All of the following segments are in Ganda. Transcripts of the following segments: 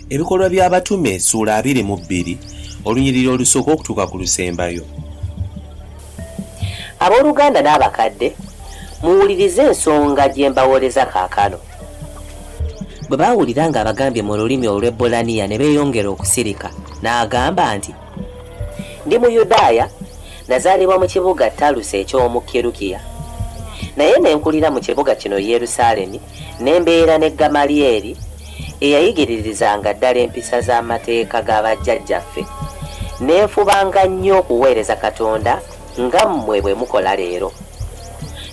Ebikolwa by'abatume ssuula 22 olunyiriri olusooka okutuuka ku lusembayo. Abooluganda n'abakadde muwulirize ensonga gye mbawooleza kaakano. Bwe baawulira ng'abagambye mu lulimi olw'Ebbolaniya ne beeyongera okusirika, n'agamba nti, ndi Muyudaaya, nazaalibwa mu kibuga Talusa eky'omu Kirukiya, naye ne nkulira mu kibuga kino Yerusaalemi, ne mbeera ne Gamaliyeri eyayigiririzanga ddala empisa z'amateeka g'abajjajjaffe, ne nfubanga nnyo okuweereza Katonda nga mmwe bwe mukola leero.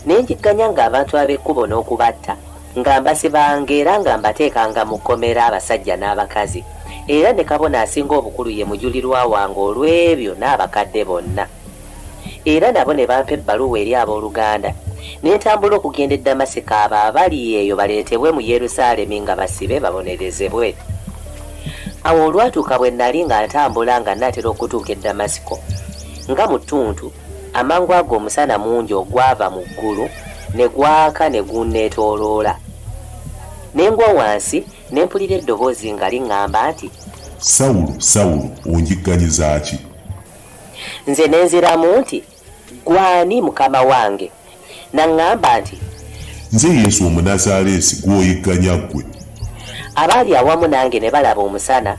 Ne njigganya ng'abantu ab'ekkubo n'okubatta, nga mbasibanga era nga mbateekanga mu kkomera abasajja n'abakazi, era ne kabona asinga obukulu ye mujulirwa wange olw'ebyo n'abakadde bonna. Era nabo ne bampa ebbaluwa eri abooluganda, ne ntambula okugenda e Damasiko abo abali eyo baleetebwe mu Yerusaalemi nga basibe babonerezebwe. Awo olwatuuka bwe nnali nga ntambula nga natera okutuuka e Damasiko, nga mu ttuntu amangu ago omusana mungi ogwava mu ggulu ne gwaka ne gunneetooloola. Ne ngwa wansi ne mpulira eddoboozi nga liŋŋamba nti, Sawulo, Sawulo, onjigganyiza ki? Nze ne nziramu nti, gwani Mukama wange? Naŋŋamba nti, nze Yesu Omunazaleesi gw'oyigganya ggwe. Abaali awamu nange ne balaba omusana,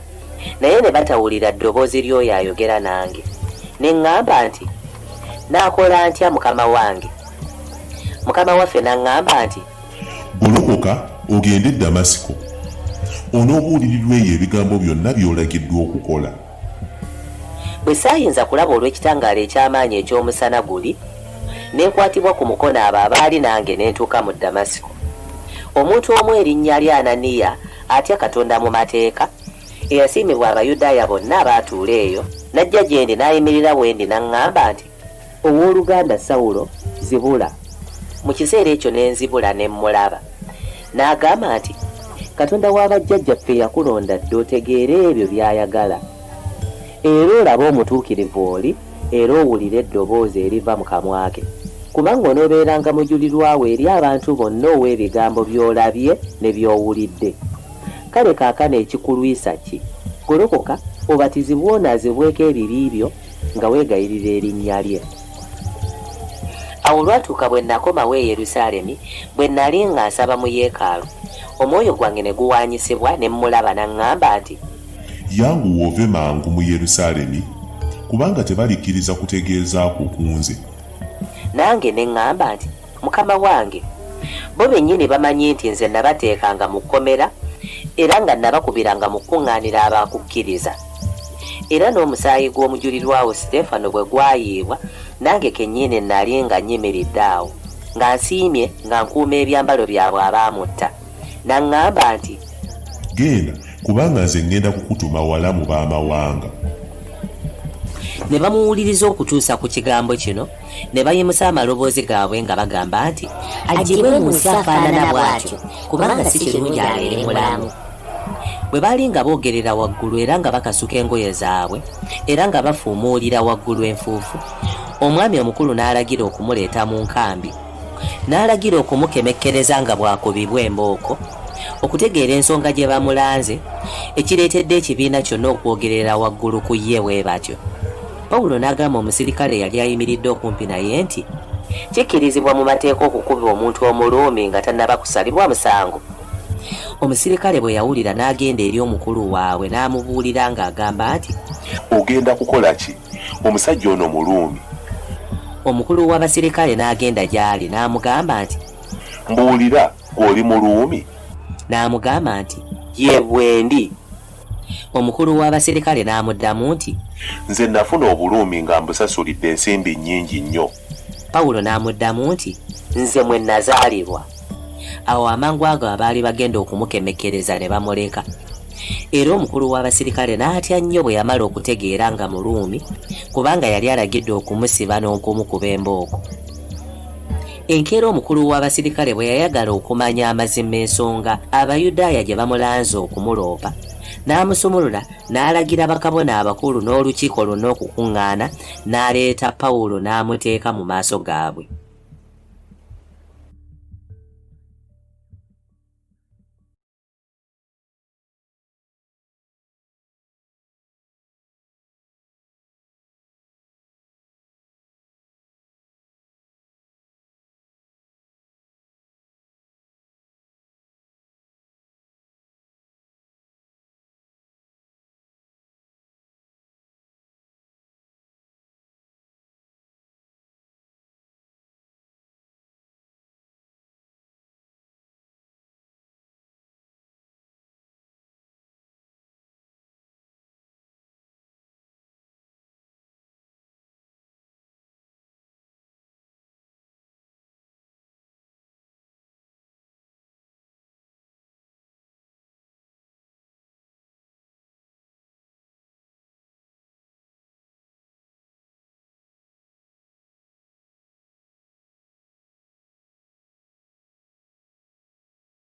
naye ne batawulira ddoboozi ly'oyo ayogera nange. Ne ŋŋamba nti, naakola ntya Mukama wange? Mukama waffe n'aŋŋamba nti, golokoka ogende e Damasiko, onoobuulirirwa eyo ebigambo byonna by'olagiddwa okukola. Bwe saayinza kulaba olw'ekitangaala eky'amaanyi eky'omusana guli, ne nkwatibwa ku mukono abo abaali nange ne ntuuka mu Damasiko. Omuntu omu erinnya lya Ananiya atya Katonda mu mateeka, eyasiimibwa Abayudaaya bonna abaatuula eyo, n'ajja gye ndi n'ayimirira we ndi n'aŋŋamba nti, owooluganda Sawulo, zibula. Mu kiseera ekyo ne nzibula ne mmulaba. N'agamba nti, Katonda w'abajjajjaffe yakulonda dde otegeere ebyo by'ayagala. Era olaba omutuukirivu oli, era owulire eddoboozi eriva mu kamwa ke. Kubanga onoobeeranga mujulirwa we eri abantu bonna ow'ebigambo by'olabye ne by'owulidde. Kale kaakano ekikulwisa ki? Golokoka obatizibwe onaazibweko ebibi byo nga weegayirira erinnya lye. Awo olwatuuka bwe nakomawo e Yerusaalemi, bwe nnali nga nsaba mu yeekaalu, omwoyo gwange ne guwaanyisibwa ne mmulaba n'aŋŋamba nti, yanguwa ove mangu mu Yerusaalemi, kubanga tebalikkiriza kutegeezaako ku nze. Nange ne ŋŋamba nti, Mukama wange, bo bennyini bamanyi nti nze nabateekanga mu kkomera era nga nabakubiranga mu kuŋŋaanira abaakukkiriza. Era n'omusaayi gw'omujulirwawo Siteefano bwe gwayiibwa, nange kennyini nali nga nnyimiridde awo, nga nsiimye nga nkuuma ebyambalo byabwe abaamutta. N'aŋŋamba nti, genda, kubanga nze ngenda kukutuma wala mu baamawanga. Ne bamuwuliriza okutuusa ku kigambo kino, ne bayimusa amaloboozi gaabwe nga bagamba nti, aggyibwe mu nsi afaanana bw'atyo, kubanga si kirungi abeere mulamu. Bwe baali nga boogerera waggulu era nga bakasuka engoye zaabwe, era nga bafuumuulira waggulu enfuufu, omwami omukulu n'alagira okumuleeta mu nkambi. N'alagira okumukemekkereza nga bw'akubibwa embooko, okutegeera ensonga gye bamulanze, ekireetedde ekibiina kyonna okwogerera waggulu ku ye bwe batyo. Pawulo n'agamba omusirikale yali ayimiridde okumpi naye nti, kikkirizibwa mu mateeka okukuba omuntu Omuruumi nga tannaba kusalibwa musango? Omusirikale bwe yawulira n'agenda eri omukulu waabwe n'amubuulira ng'agamba nti, Ogenda kukola ki? Omusajja ono Muruumi. Omukulu w'abasirikale n'agenda gy'ali n'amugamba nti, Mbuulira, gw'oli Muruumi? N'amugamba nti, ye bwendi. Omukulu w'abasirikale n'amuddamu nti, nze nafuna Oburuumi nga mbusasulidde ensimbi nnyingi nnyo. Pawulo n'amuddamu nti, nze mwe nazaalibwa. Awo amangu ago abaali bagenda okumukemekkereza ne bamuleka. Era omukulu w'abasirikale n'atya nnyo bwe yamala okutegeera nga Muruumi, kubanga yali alagidde okumusiba n'okumukuba embooko. Enkeera omukulu w'abasirikale bwe yayagala okumanya amazima ensonga Abayudaaya gye bamulanze okumuloopa, n'amusumulula n'alagira bakabona abakulu n'olukiiko lwonna okukuŋŋaana, n'aleeta Pawulo n'amuteeka mu maaso gaabwe.